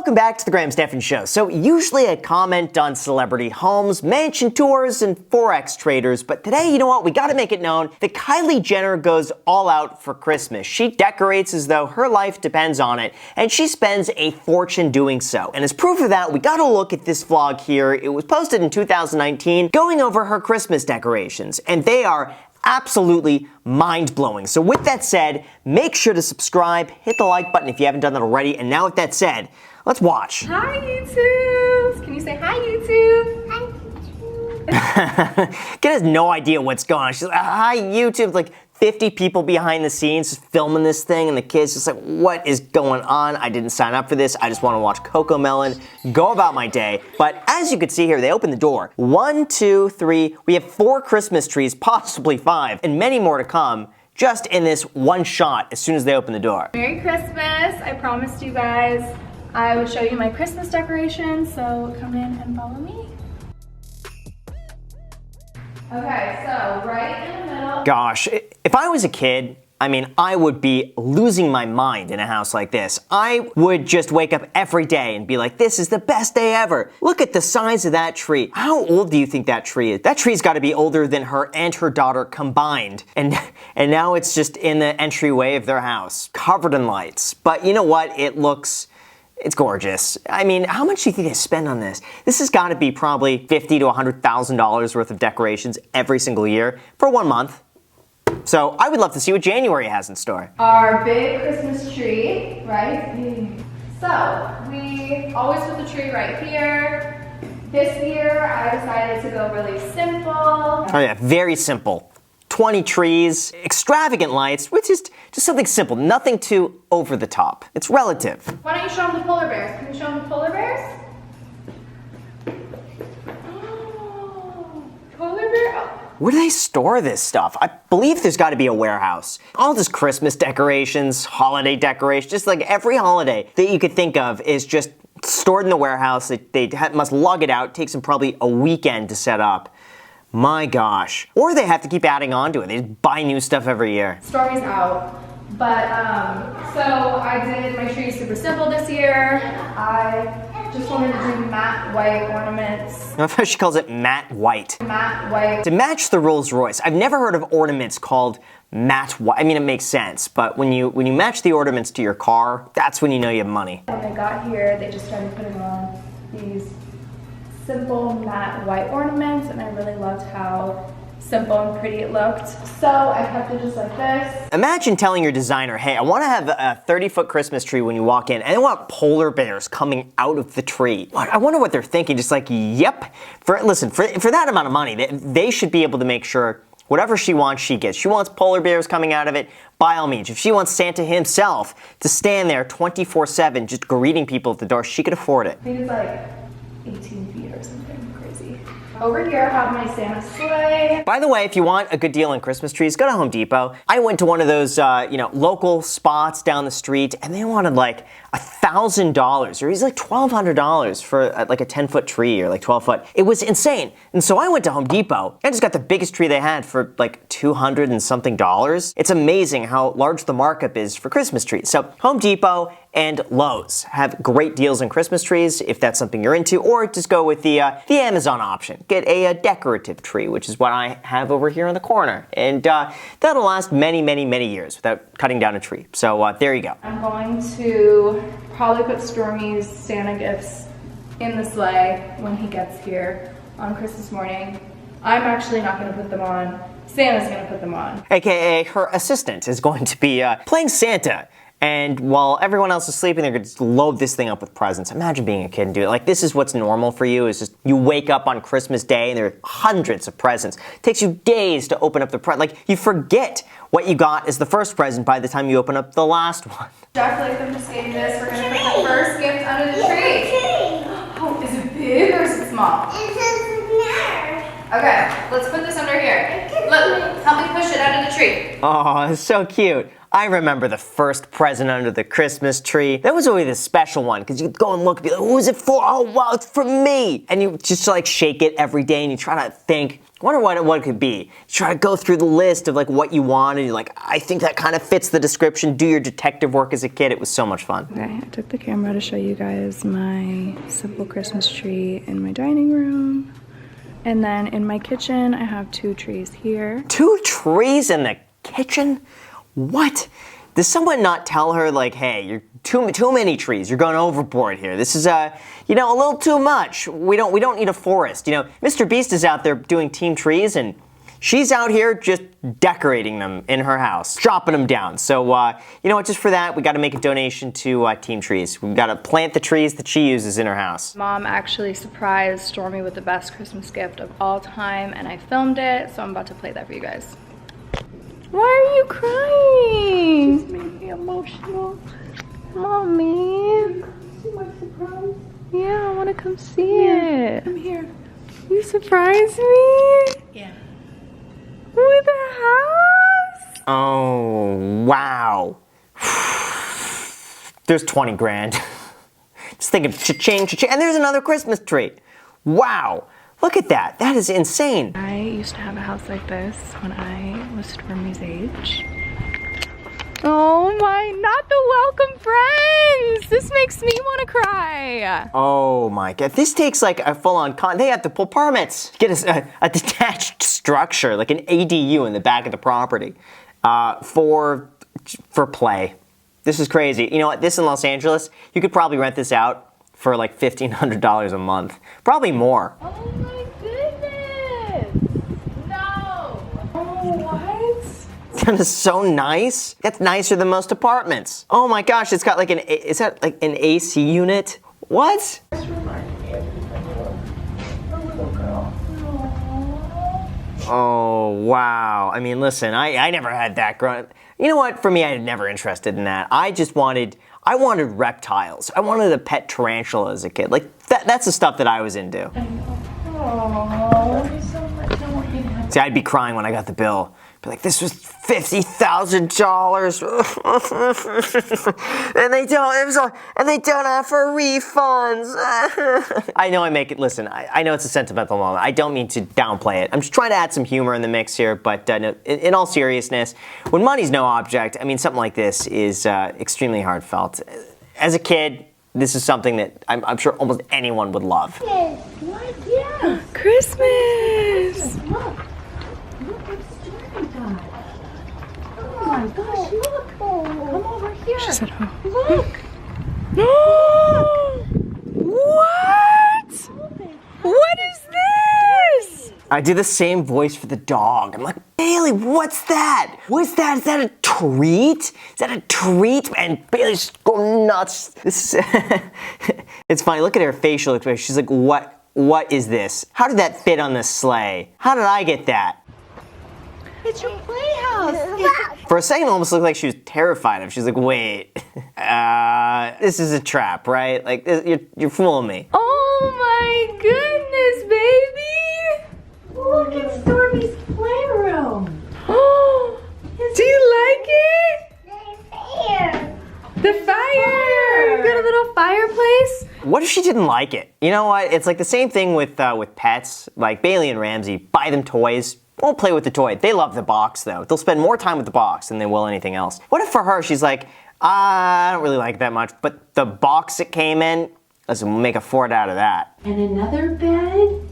Welcome back to the Graham Stephan Show. So usually I comment on celebrity homes, mansion tours, and Forex traders, but today, you know what, we gotta make it known that Kylie Jenner goes all out for Christmas. She decorates as though her life depends on it, and she spends a fortune doing so. And as proof of that, we gotta look at this vlog here. It was posted in 2019, going over her Christmas decorations, and they are absolutely mind-blowing. So with that said, make sure to subscribe, hit the like button if you haven't done that already, and now with that said, let's watch. Hi YouTube! Can you say hi YouTube? Hi YouTube. Kid has no idea what's going on. She's like, hi YouTube, like 50 people behind the scenes just filming this thing, and the kid's just like, what is going on? I didn't sign up for this. I just want to watch Cocomelon, go about my day. But as you can see here, they open the door. 1, 2, 3, we have 4 Christmas trees, possibly 5, and many more to come, just in this one shot as soon as they open the door. Merry Christmas! I promised you guys I would show you my Christmas decorations, so come in and follow me. Okay, so right in the middle. Gosh, if I was a kid, I mean, I would be losing my mind in a house like this. I would just wake up every day and be like, this is the best day ever. Look at the size of that tree. How old do you think that tree is? That tree's gotta be older than her and her daughter combined. And now it's just in the entryway of their house, covered in lights. But you know what? It's gorgeous. I mean, how much do you think they spend on this? This has got to be probably $50,000 to $100,000 worth of decorations every single year for 1 month. So I would love to see what January has in store. Our big Christmas tree, right? So we always put the tree right here. This year I decided to go really simple. Oh yeah, very simple. 20 trees, extravagant lights, which is just something simple, nothing too over the top. It's relative. Why don't you show them the polar bears? Can you show them the polar bears? Oh, polar bear. Oh. Where do they store this stuff? I believe there's got to be a warehouse. All this Christmas decorations, holiday decorations, just like every holiday that you could think of is just stored in the warehouse. They must lug it out. It takes them probably a weekend to set up. My gosh. Or they have to keep adding on to it. They just buy new stuff every year. Stormy's out. But, so I did my tree super simple this year. I just wanted to do matte white ornaments. I thought she calls it matte white. Matte white. To match the Rolls Royce. I've never heard of ornaments called matte white. I mean, it makes sense, but when you match the ornaments to your car, that's when you know you have money. When I got here, they just started putting on these simple matte white ornaments, and I really loved how simple and pretty it looked. So I kept it just like this. Imagine telling your designer, hey, I want to have a 30-foot Christmas tree when you walk in, and I want polar bears coming out of the tree. I wonder what they're thinking, just like, yep. Listen, for that amount of money, they should be able to make sure whatever she wants, she gets. She wants polar bears coming out of it, by all means. If she wants Santa himself to stand there 24/7 just greeting people at the door, she could afford it. I think it's like 18 feet or something crazy. Over here I have my Santa sleigh. By the way, if you want a good deal on Christmas trees, go to Home Depot. I went to one of those, local spots down the street, and they wanted like $1,000, or it was like $1,200 for like a 10-foot tree, or like 12-foot. It was insane. And so I went to Home Depot. I just got the biggest tree they had for like $200 and something. It's amazing how large the markup is for Christmas trees. So Home Depot and Lowe's have great deals on Christmas trees if that's something you're into, or just go with the Amazon option. Get a decorative tree, which is what I have over here in the corner. And that'll last many, many, many years without cutting down a tree. So there you go. I'm going to probably put Stormy's Santa gifts in the sleigh when he gets here on Christmas morning. I'm actually not going to put them on. Santa's going to put them on. AKA her assistant is going to be playing Santa. And while everyone else is sleeping, they're going to just load this thing up with presents. Imagine being a kid and do it. Like, this is what's normal for you, is just you wake up on Christmas Day and there are hundreds of presents. It takes you days to open up the present. Like, you forget what you got as the first present by the time you open up the last one. Jeff Latham just gave this. We're going to put the first gift under the tree. Oh, is it big or is it small? Okay, let's put this under here. Look, help me push it under the tree. Oh, it's so cute. I remember the first present under the Christmas tree. That was always the special one, because you'd go and look and be like, who's it for? Oh, wow, it's for me. And you just like shake it every day and you try to think, wonder what it could be. You try to go through the list of like what you wanted. You're like, I think that kind of fits the description. Do your detective work as a kid. It was so much fun. Okay, I took the camera to show you guys my simple Christmas tree in my dining room. And then in my kitchen, I have 2 trees here. 2 trees in the kitchen? What? Does someone not tell her like, hey, you're too many trees. You're going overboard here. This is a little too much. We don't need a forest. Mr. Beast is out there doing team trees, and she's out here just decorating them in her house, chopping them down. So, you know what? Just for that, we got to make a donation to Team Trees. We've got to plant the trees that she uses in her house. Mom actually surprised Stormy with the best Christmas gift of all time, and I filmed it, so I'm about to play that for you guys. Why are you crying? Just made me emotional. Mommy. See my surprise? Yeah, I want to come see it. I'm here. You surprised me? Yeah. With a house? Oh, wow. There's 20 grand. Just think of cha-ching, cha-ching, and there's another Christmas tree. Wow. Look at that. That is insane. I used to have a house like this when I was Stormy's age. Oh my, not the welcome friends! This makes me want to cry. Oh my God. This takes like a full-on they have to pull permits. Get a detached structure, like an ADU in the back of the property for play. This is crazy. You know what? This in Los Angeles, you could probably rent this out for like $1,500 a month. Probably more. Oh my goodness! No! Oh, what? That is so nice. That's nicer than most apartments. Oh my gosh, it's got like is that like an AC unit? What? Oh, wow. I mean, listen, I never had that growing up. You know what? For me, I was never interested in that. I wanted reptiles. I wanted a pet tarantula as a kid. Like, that's the stuff that I was into. Oh, so much. I want you to have. See, I'd be crying when I got the bill. Be like, this was $50,000, and they don't offer refunds. I know I make it. Listen, I know it's a sentimental moment. I don't mean to downplay it. I'm just trying to add some humor in the mix here. But no, in all seriousness, when money's no object, I mean, something like this is extremely heartfelt. As a kid, this is something that I'm sure almost anyone would love. What? Yeah. Christmas! Look. Look what Stormy got. Oh my gosh, look. Come over here. She said, oh. Look. What? What is this? I do the same voice for the dog. I'm like, Bailey, what's that? What's that? Is that a treat? Is that a treat? And Bailey's going nuts. This is it's funny. Look at her facial expression. She's like, what is this? How did that fit on the sleigh? How did I get that? It's your playhouse. For a second, it almost looked like she was terrified of. She's like, wait, this is a trap, right? Like, you're fooling me. Oh my goodness, baby! Look at Stormy's playroom. Oh, do you like it? The fire! You got a little fireplace? What if she didn't like it? You know what? It's like the same thing with pets. Like Bailey and Ramsey, buy them toys. Won't play with the toy. They love the box, though. They'll spend more time with the box than they will anything else. What if for her, she's like, I don't really like it that much, but the box it came in, listen, we'll make a fort out of that. And another bed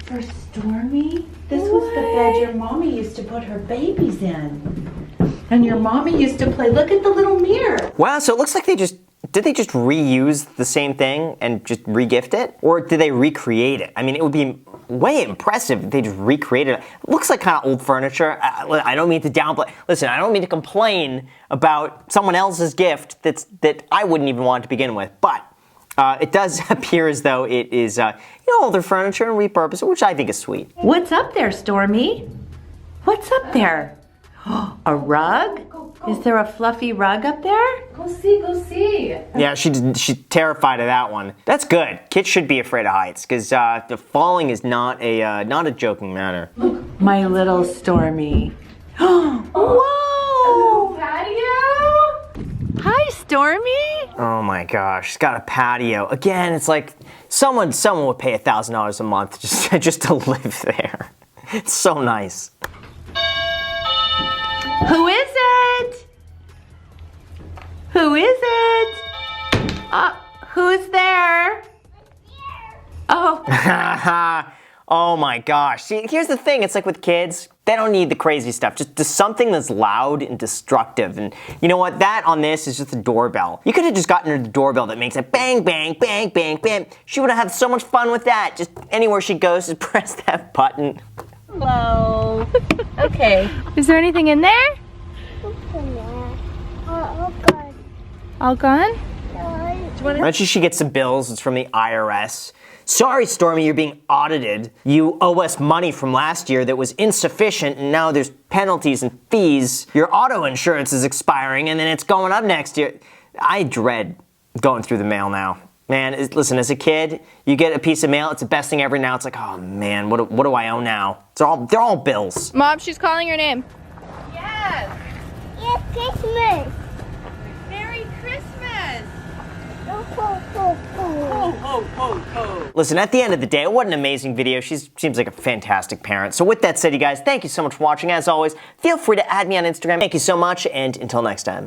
for Stormy. This was the bed your mommy used to put her babies in. And your mommy used to play. Look at the little mirror. Wow, so it looks like did they just reuse the same thing and just regift it? Or did they recreate it? I mean, it would be way impressive if they just recreated it. It looks like kind of old furniture. I don't mean to downplay. Listen, I don't mean to complain about someone else's gift that I wouldn't even want to begin with. But it does appear as though it is older furniture and repurposed, which I think is sweet. What's up there, Stormy? What's up there? A rug? Is there a fluffy rug up there? Go see. Yeah, she's terrified of that one. That's good. Kids should be afraid of heights because the falling is not a joking matter. My little Stormy. Whoa! Patio? Stormy? Oh my gosh, she's got a patio. Again, it's like someone would pay $1,000 a month just to live there. It's so nice. Who is it? Who is it? Who's there? Oh. Oh my gosh. See, here's the thing. It's like with kids, they don't need the crazy stuff. Just something that's loud and destructive. And you know what? That on this is just a doorbell. You could have just gotten her the doorbell that makes it bang, bang, bang, bang, bang. She would have had so much fun with that. Just anywhere she goes, just press that button. Hello. Okay. Is there anything in there? All gone. All gone? Eventually she gets the bills. It's from the IRS. Sorry, Stormy, you're being audited. You owe us money from last year that was insufficient, and now there's penalties and fees. Your auto insurance is expiring, and then it's going up next year. I dread going through the mail now. Man, listen, as a kid, you get a piece of mail, it's the best thing ever. Now it's like, oh man, what do I owe now? They're all bills. Mom, she's calling your name. Yes. It's Christmas. Merry Christmas. Ho, ho, ho, ho. Ho, ho, ho. Listen, at the end of the day, what an amazing video. She seems like a fantastic parent. So with that said, you guys, thank you so much for watching. As always, feel free to add me on Instagram. Thank you so much, and until next time.